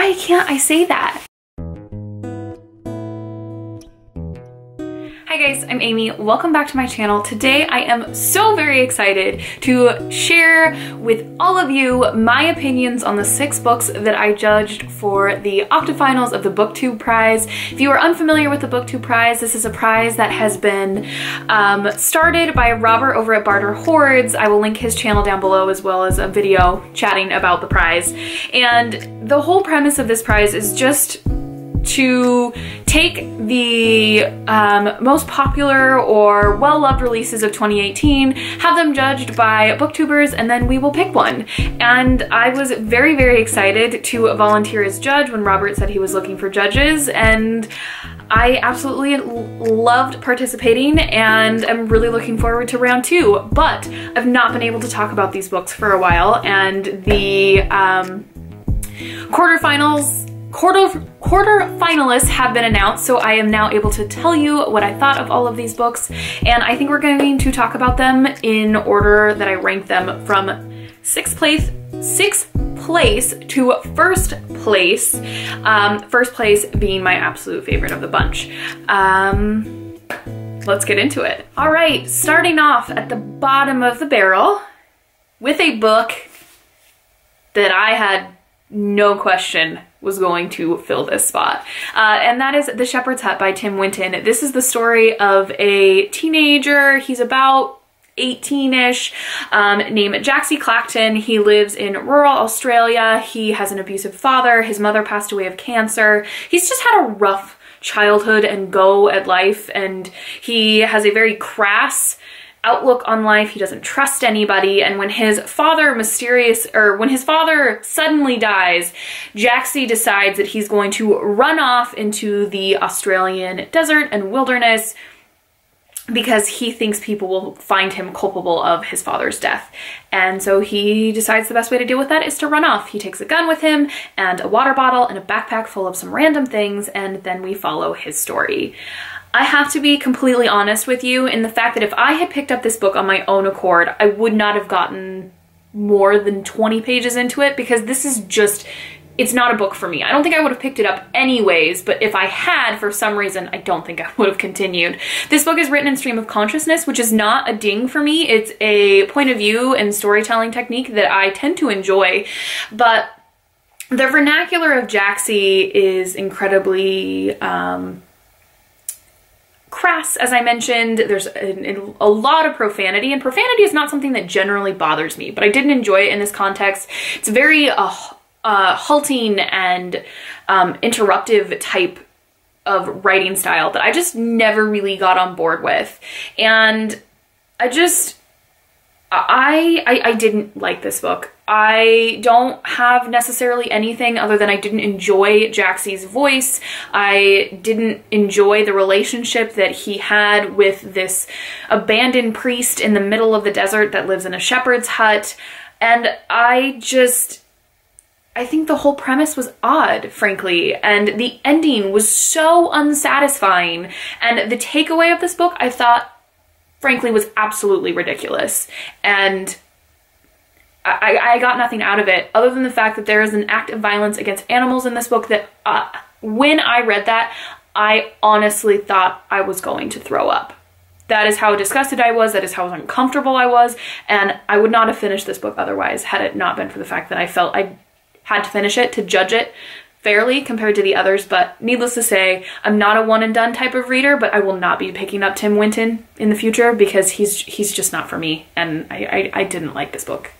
Why can't I say that? Hi guys, I'm Amy. Welcome back to my channel. Today I am so very excited to share with all of you my opinions on the 6 books that I judged for the octafinals of the Booktube Prize. If you are unfamiliar with the Booktube Prize, this is a prize that has been started by Robert over at Barter Hordes. I will link his channel down below as well as a video chatting about the prize. And the whole premise of this prize is just to take the most popular or well-loved releases of 2018, have them judged by booktubers, and then we will pick one. And I was very, very excited to volunteer as judge when Robert said he was looking for judges, and I absolutely loved participating and I'm really looking forward to round 2. But I've not been able to talk about these books for a while, and the quarter-finalists have been announced, so I am now able to tell you what I thought of all of these books, and I think we're going to talk about them in order that I ranked them from 6th place to 1st place, 1st place being my absolute favorite of the bunch. Let's get into it. All right, starting off at the bottom of the barrel with a book that I had no question was going to fill this spot. And that is The Shepherd's Hut by Tim Winton. This is the story of a teenager, he's about 18-ish, named Jaxie Clacton. He lives in rural Australia. He has an abusive father. His mother passed away of cancer. He's just had a rough childhood and go at life, and he has a very crass outlook on life. He doesn't trust anybody, and when his father suddenly dies, Jaxie decides that he's going to run off into the Australian desert and wilderness because he thinks people will find him culpable of his father's death. And so he decides the best way to deal with that is to run off. He takes a gun with him and a water bottle and a backpack full of some random things, and then we follow his story. I have to be completely honest with you in the fact that if I had picked up this book on my own accord, I would not have gotten more than 20 pages into it, because this is just, it's not a book for me. I don't think I would have picked it up anyways, but if I had, for some reason, I don't think I would have continued. This book is written in stream of consciousness, which is not a ding for me. It's a point of view and storytelling technique that I tend to enjoy, but the vernacular of Jaxie is incredibly crass, as I mentioned. There's a lot of profanity, and profanity is not something that generally bothers me, but I didn't enjoy it in this context. It's very halting and interruptive type of writing style that I just never really got on board with, and I didn't like this book. I don't have necessarily anything other than I didn't enjoy Jaxie's voice. I didn't enjoy the relationship that he had with this abandoned priest in the middle of the desert that lives in a shepherd's hut. And I think the whole premise was odd, frankly, and the ending was so unsatisfying. And the takeaway of this book, I thought, frankly, was absolutely ridiculous. And I got nothing out of it other than the fact that there is an act of violence against animals in this book that when I read that, I honestly thought I was going to throw up. That is how disgusted I was, that is how uncomfortable I was, and I would not have finished this book otherwise had it not been for the fact that I felt I had to finish it to judge it fairly compared to the others. But needless to say, I'm not a one and done type of reader, but I will not be picking up Tim Winton in the future because he's just not for me, and I didn't like this book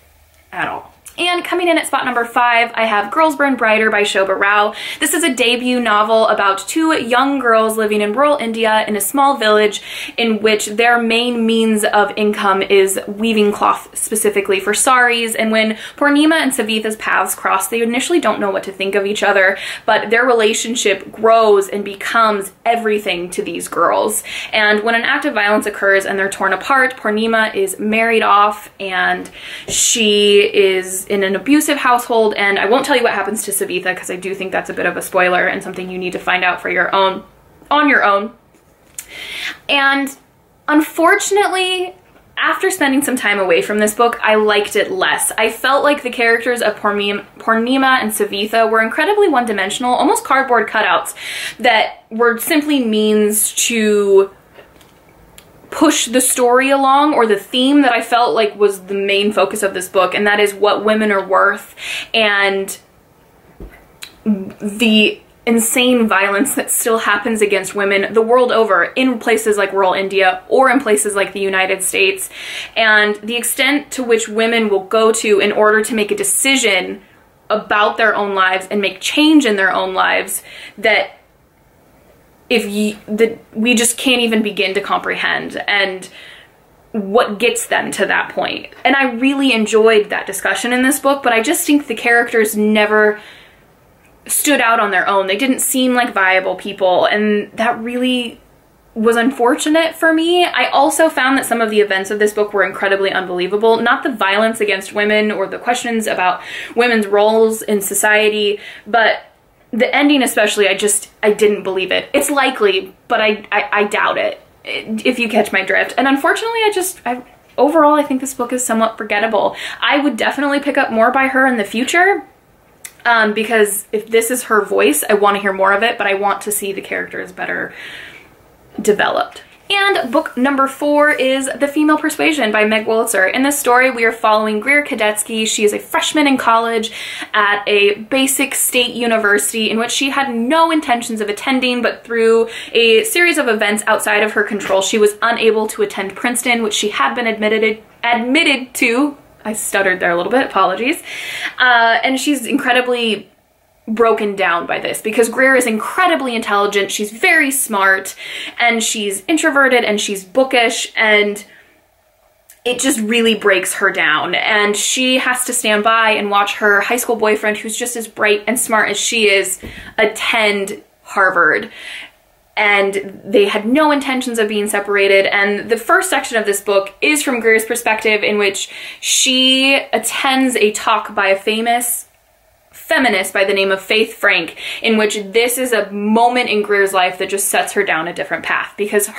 at all. And coming in at spot number 5, I have Girls Burn Brighter by Shobha Rao. This is a debut novel about 2 young girls living in rural India in a small village in which their main means of income is weaving cloth specifically for saris. And when Purnima and Savitha's paths cross, they initially don't know what to think of each other, but their relationship grows and becomes everything to these girls. And when an act of violence occurs and they're torn apart, Purnima is married off and she is in an abusive household, and I won't tell you what happens to Savitha because I do think that's a bit of a spoiler and something you need to find out for your own, on your own. And unfortunately, after spending some time away from this book, I liked it less. I felt like the characters of Purnima and Savitha were incredibly one-dimensional, almost cardboard cutouts that were simply means to push the story along, or the theme that I felt like was the main focus of this book, and that is what women are worth and the insane violence that still happens against women the world over in places like rural India or in places like the United States, and the extent to which women will go to in order to make a decision about their own lives and make change in their own lives that we just can't even begin to comprehend, and what gets them to that point. And I really enjoyed that discussion in this book, but I just think the characters never stood out on their own. They didn't seem like viable people, and that really was unfortunate for me. I also found that some of the events of this book were incredibly unbelievable. Not the violence against women or the questions about women's roles in society, but the ending especially, I didn't believe it. It's likely, but I doubt it, if you catch my drift. And unfortunately, overall, I think this book is somewhat forgettable. I would definitely pick up more by her in the future, because if this is her voice, I want to hear more of it, but I want to see the characters better developed. And book number 4 is The Female Persuasion by Meg Wolitzer. In this story, we are following Greer Kadetsky. She is a freshman in college at a basic state university in which she had no intentions of attending, but through a series of events outside of her control, she was unable to attend Princeton, which she had been admitted to. I stuttered there a little bit, apologies. And she's incredibly broken down by this because Greer is incredibly intelligent, she's very smart, and she's introverted and she's bookish, and it just really breaks her down. And she has to stand by and watch her high school boyfriend, who's just as bright and smart as she is, attend Harvard. And they had no intentions of being separated. And the first section of this book is from Greer's perspective, in which she attends a talk by a famous feminist by the name of Faith Frank, in which this is a moment in Greer's life that just sets her down a different path, because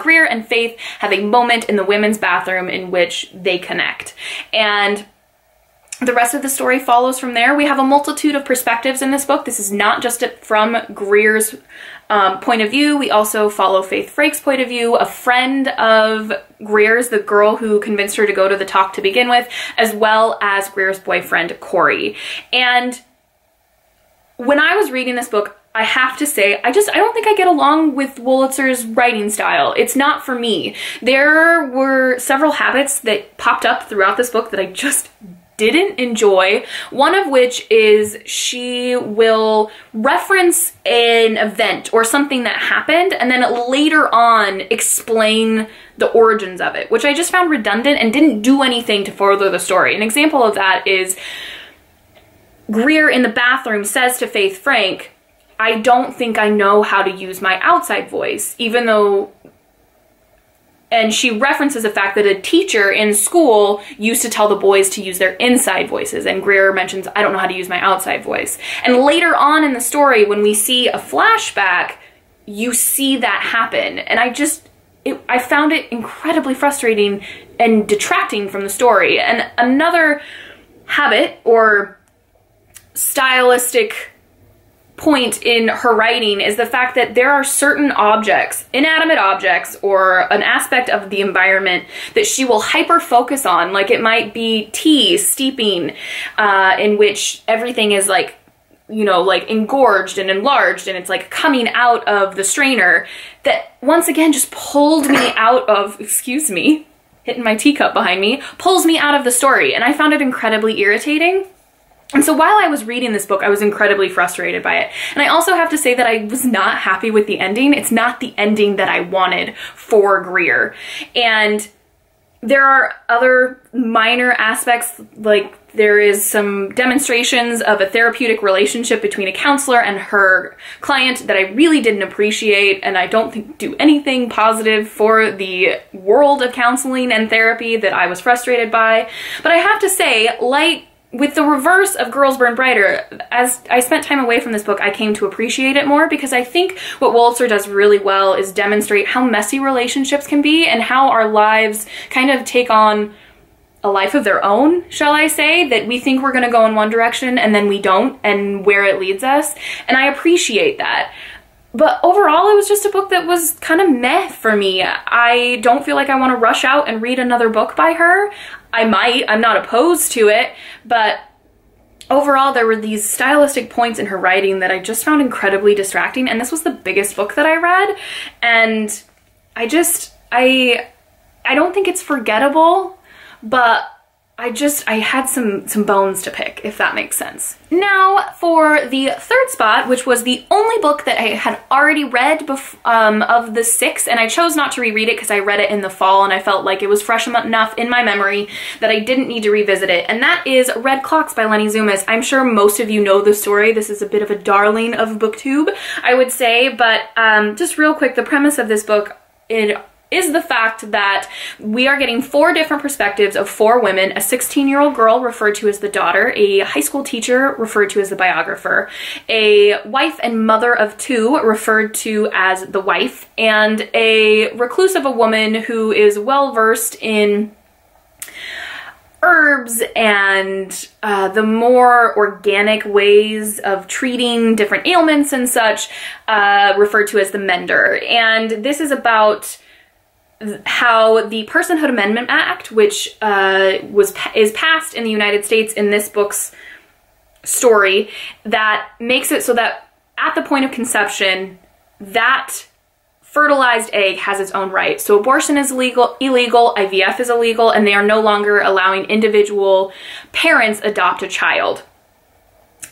Greer and Faith have a moment in the women's bathroom in which they connect. And the rest of the story follows from there. We have a multitude of perspectives in this book. This is not just from Greer's point of view. We also follow Faith Frank's point of view, a friend of Greer's, the girl who convinced her to go to the talk to begin with, as well as Greer's boyfriend, Corey. And when I was reading this book, I have to say, I don't think I get along with Wolitzer's writing style. It's not for me. There were several habits that popped up throughout this book that I just didn't enjoy. One of which is she will reference an event or something that happened and then later on explain the origins of it, which I just found redundant and didn't do anything to further the story. An example of that is Greer in the bathroom says to Faith Frank, "I don't think I know how to use my outside voice," even though, and she references the fact that a teacher in school used to tell the boys to use their inside voices, and Greer mentions, "I don't know how to use my outside voice." And later on in the story, when we see a flashback, you see that happen. And I found it incredibly frustrating and detracting from the story. And another habit or stylistic point in her writing is the fact that there are certain objects, inanimate objects, or an aspect of the environment that she will hyper focus on. Like it might be tea steeping, in which everything is like, you know, like engorged and enlarged, and it's like coming out of the strainer, that once again just pulled me out of, excuse me, hitting my teacup behind me, pulls me out of the story. And I found it incredibly irritating. And so while I was reading this book, I was incredibly frustrated by it. And I also have to say that I was not happy with the ending. It's not the ending that I wanted for Greer. And there are other minor aspects, like there is some demonstrations of a therapeutic relationship between a counselor and her client that I really didn't appreciate, and I don't think do anything positive for the world of counseling and therapy that I was frustrated by. But I have to say, like with the reverse of Girls Burn Brighter, as I spent time away from this book, I came to appreciate it more, because I think what Wolitzer does really well is demonstrate how messy relationships can be and how our lives kind of take on a life of their own, shall I say, that we think we're going to go in one direction and then we don't, and where it leads us. And I appreciate that. But overall, it was just a book that was kind of meh for me. I don't feel like I want to rush out and read another book by her. I might, I'm not opposed to it, but overall there were these stylistic points in her writing that I just found incredibly distracting, and this was the biggest book that I read, and I don't think it's forgettable, but I had some bones to pick, if that makes sense. Now for the third spot, which was the only book that I had already read of the 6, and I chose not to reread it because I read it in the fall and I felt like it was fresh enough in my memory that I didn't need to revisit it, and that is Red Clocks by Lenny Zumas. I'm sure most of you know the story. This is a bit of a darling of BookTube, I would say, but just real quick, the premise of this book, is the fact that we are getting 4 different perspectives of 4 women: a 16-year-old girl referred to as the daughter, a high school teacher referred to as the biographer, a wife and mother of 2 referred to as the wife, and a recluse of a woman who is well versed in herbs and the more organic ways of treating different ailments and such, referred to as the mender. And this is about how the Personhood Amendment Act, which is passed in the United States in this book's story, that makes it so that at the point of conception, that fertilized egg has its own right. So abortion is illegal, IVF is illegal, and they are no longer allowing individual parents adopt a child.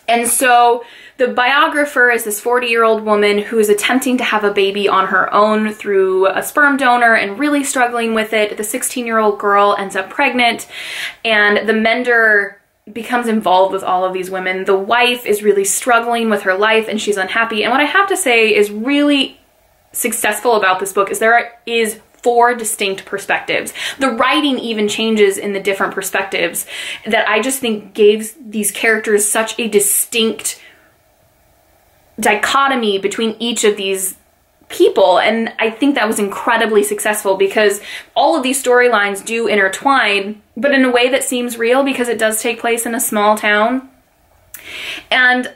And so the biographer is this 40-year-old woman who is attempting to have a baby on her own through a sperm donor and really struggling with it. The 16-year-old girl ends up pregnant, and the mender becomes involved with all of these women. The wife is really struggling with her life and she's unhappy. And what I have to say is really successful about this book is there is 4 distinct perspectives. The writing even changes in the different perspectives that I just think gave these characters such a distinct dichotomy between each of these people, and I think that was incredibly successful because all of these storylines do intertwine, but in a way that seems real because it does take place in a small town. And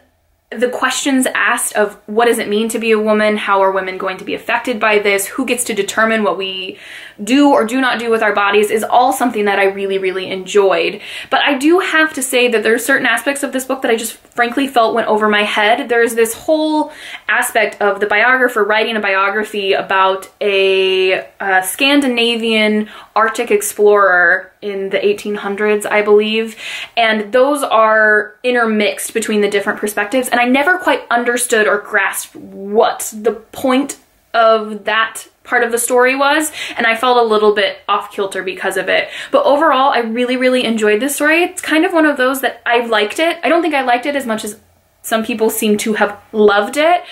the questions asked of what does it mean to be a woman, how are women going to be affected by this, who gets to determine what we do or do not do with our bodies, is all something that I really, really enjoyed. But I do have to say that there are certain aspects of this book that I just frankly felt went over my head. There's this whole aspect of the biographer writing a biography about a Scandinavian Arctic explorer in the 1800s, I believe, and those are intermixed between the different perspectives, and I never quite understood or grasped what the point of that part of the story was, and I felt a little bit off kilter because of it. But overall, I really, really enjoyed this story. It's kind of one of those that I liked it. I don't think I liked it as much as some people seem to have loved it,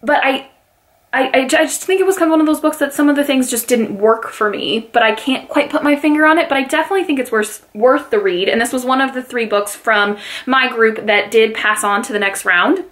but I just think it was kind of one of those books that some of the things just didn't work for me, but I can't quite put my finger on it, but I definitely think it's worth the read. And this was one of the 3 books from my group that did pass on to the next round,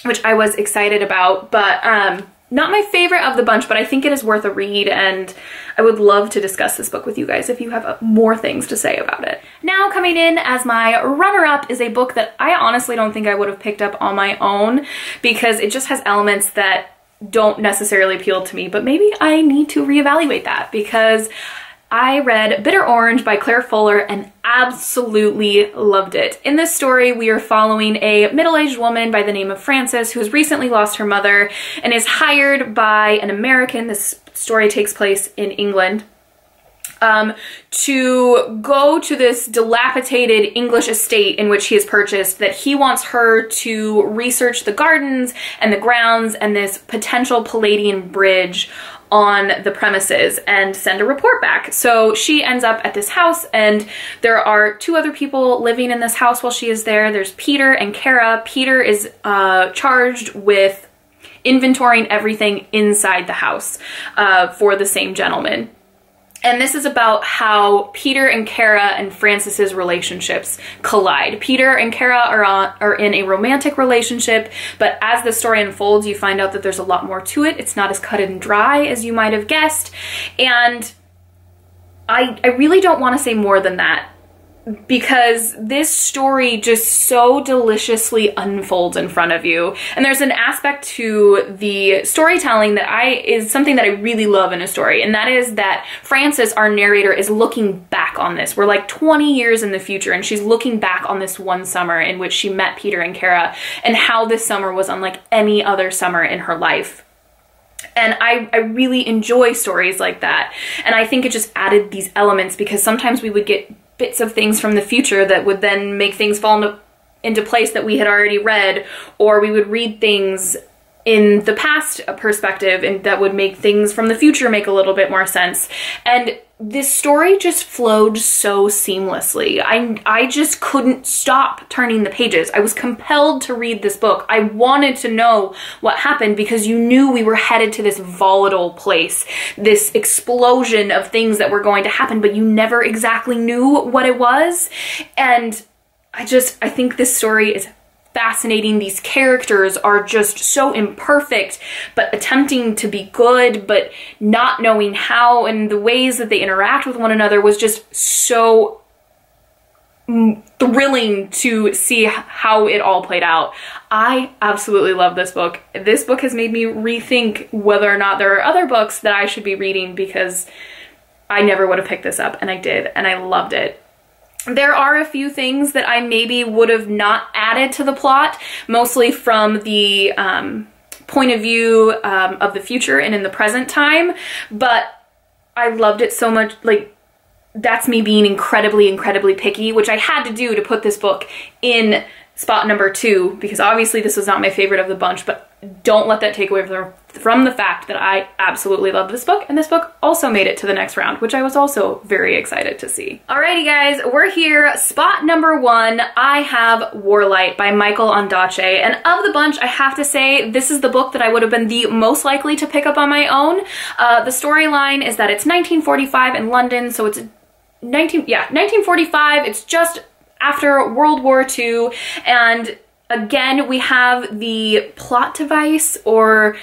which I was excited about, but not my favorite of the bunch, but I think it is worth a read, and I would love to discuss this book with you guys if you have more things to say about it. Now coming in as my runner-up is a book that I honestly don't think I would have picked up on my own because it just has elements that don't necessarily appeal to me, but maybe I need to reevaluate that because I read Bitter Orange by Claire Fuller and absolutely loved it. In this story, we are following a middle-aged woman by the name of Frances who has recently lost her mother and is hired by an American, this story takes place in England, to go to this dilapidated English estate in which he has purchased that he wants her to research the gardens and the grounds and this potential Palladian bridge on the premises and send a report back. So she ends up at this house, and there are 2 other people living in this house while she is there. There's Peter and Kara. Peter is charged with inventorying everything inside the house for the same gentleman. And this is about how Peter and Kara and Francis's relationships collide. Peter and Kara are in a romantic relationship, but as the story unfolds, you find out that there's a lot more to it. It's not as cut and dry as you might have guessed. And I really don't want to say more than that, because this story just so deliciously unfolds in front of you. And there's an aspect to the storytelling that is something that I really love in a story, and that is that Frances, our narrator, is looking back on this. We're like 20 years in the future, and she's looking back on this one summer in which she met Peter and Kara, and how this summer was unlike any other summer in her life. And I really enjoy stories like that. And I think it just added these elements, because sometimes we would get bits of things from the future that would then make things fall into place that we had already read, or we would read things in the past perspective and that would make things from the future make a little bit more sense. And this story just flowed so seamlessly. I just couldn't stop turning the pages. I was compelled to read this book. I wanted to know what happened, because you knew we were headed to this volatile place, this explosion of things that were going to happen, but you never exactly knew what it was. And I think this story is fascinating. These characters are just so imperfect, but attempting to be good, but not knowing how, and the ways that they interact with one another was just so thrilling to see how it all played out. I absolutely love this book. This book has made me rethink whether or not there are other books that I should be reading, because I never would have picked this up, and I did, and I loved it. There are a few things that I maybe would have not added to the plot, mostly from the point of view of the future and in the present time, but I loved it so much. Like, that's me being incredibly, incredibly picky, which I had to do to put this book in spot number 2, because obviously this was not my favorite of the bunch, but don't let that take away from the fact that I absolutely love this book, and this book also made it to the next round, which I was also very excited to see. Alrighty guys, we're here. Spot number 1, I have Warlight by Michael Ondaatje, and of the bunch, I have to say this is the book that I would have been the most likely to pick up on my own. The storyline is that it's 1945 in London, so it's 1945, it's just after World War II, and again, we have the plot device or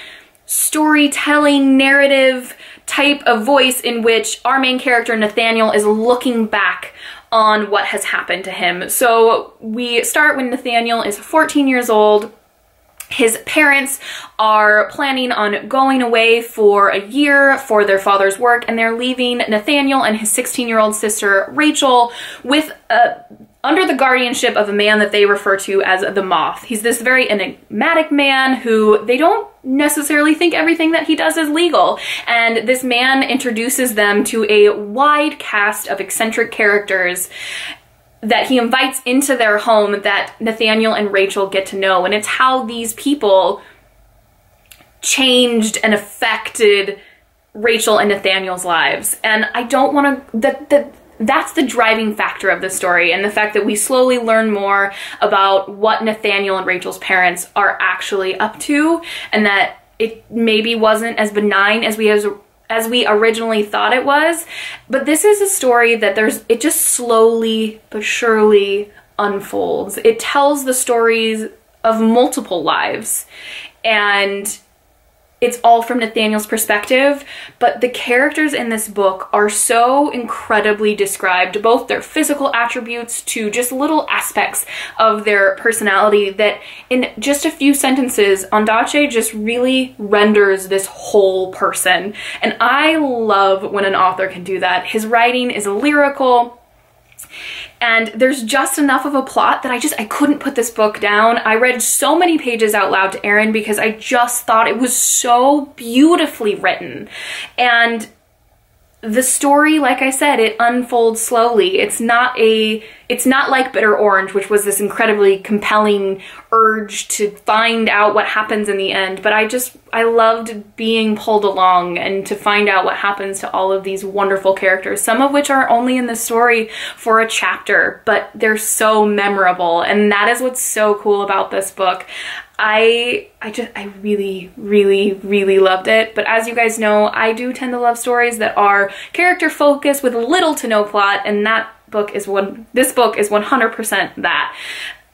storytelling narrative type of voice in which our main character Nathaniel is looking back on what has happened to him. So we start when Nathaniel is 14 years old. His parents are planning on going away for a year for their father's work, and they're leaving Nathaniel and his 16-year-old sister Rachel with under the guardianship of a man that they refer to as the Moth. He's this very enigmatic man who they don't necessarily think everything that he does is legal. And this man introduces them to a wide cast of eccentric characters that he invites into their home that Nathaniel and Rachel get to know. And it's how these people changed and affected Rachel and Nathaniel's lives. And I don't want to... That's the driving factor of the story, and the fact that we slowly learn more about what Nathaniel and Rachel's parents are actually up to, and that it maybe wasn't as benign as we originally thought it was. But this is a story that it just slowly but surely unfolds. It tells the stories of multiple lives, and it's all from Nathaniel's perspective, but the characters in this book are so incredibly described, both their physical attributes to just little aspects of their personality, that in just a few sentences, Ondaatje just really renders this whole person. And I love when an author can do that. His writing is lyrical, and there's just enough of a plot that I couldn't put this book down. I read so many pages out loud to Erin because I just thought it was so beautifully written. And the story, like I said, it unfolds slowly. It's not a It's not like Bitter Orange, which was this incredibly compelling urge to find out what happens in the end, but I loved being pulled along and to find out what happens to all of these wonderful characters, some of which are only in the story for a chapter, but they're so memorable, and that is what's so cool about this book. I really, really, really loved it. But as you guys know, I do tend to love stories that are character focused with little to no plot, and this book is 100% that.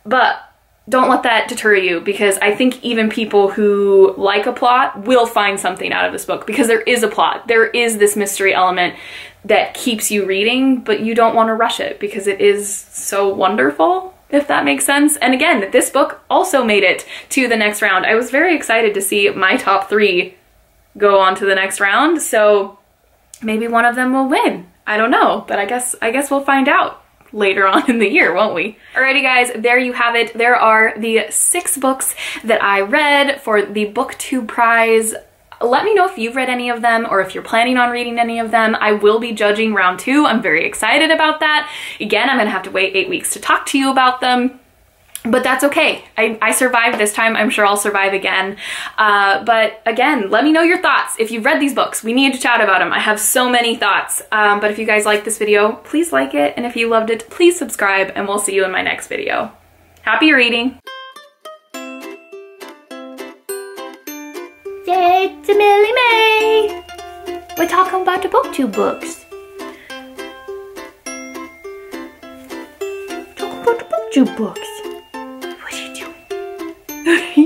But don't let that deter you, because I think even people who like a plot will find something out of this book, because there is a plot. There is this mystery element that keeps you reading, but you don't want to rush it because it is so wonderful, if that makes sense. And again, this book also made it to the next round. I was very excited to see my top 3 go on to the next round, so maybe one of them will win. I don't know, but I guess we'll find out later on in the year, won't we? Alrighty guys, there you have it. There are the 6 books that I read for the Booktube Prize. Let me know if you've read any of them or if you're planning on reading any of them. I will be judging round 2. I'm very excited about that. Again, I'm gonna have to wait 8 weeks to talk to you about them, but that's okay. I survived this time. I'm sure I'll survive again. But again, let me know your thoughts. If you've read these books, we need to chat about them. I have so many thoughts. But if you guys like this video, please like it. And if you loved it, please subscribe, and we'll see you in my next video. Happy reading. It's Millie May. We're talking about the Booktube books. Talking about the Booktube books. What are you doing?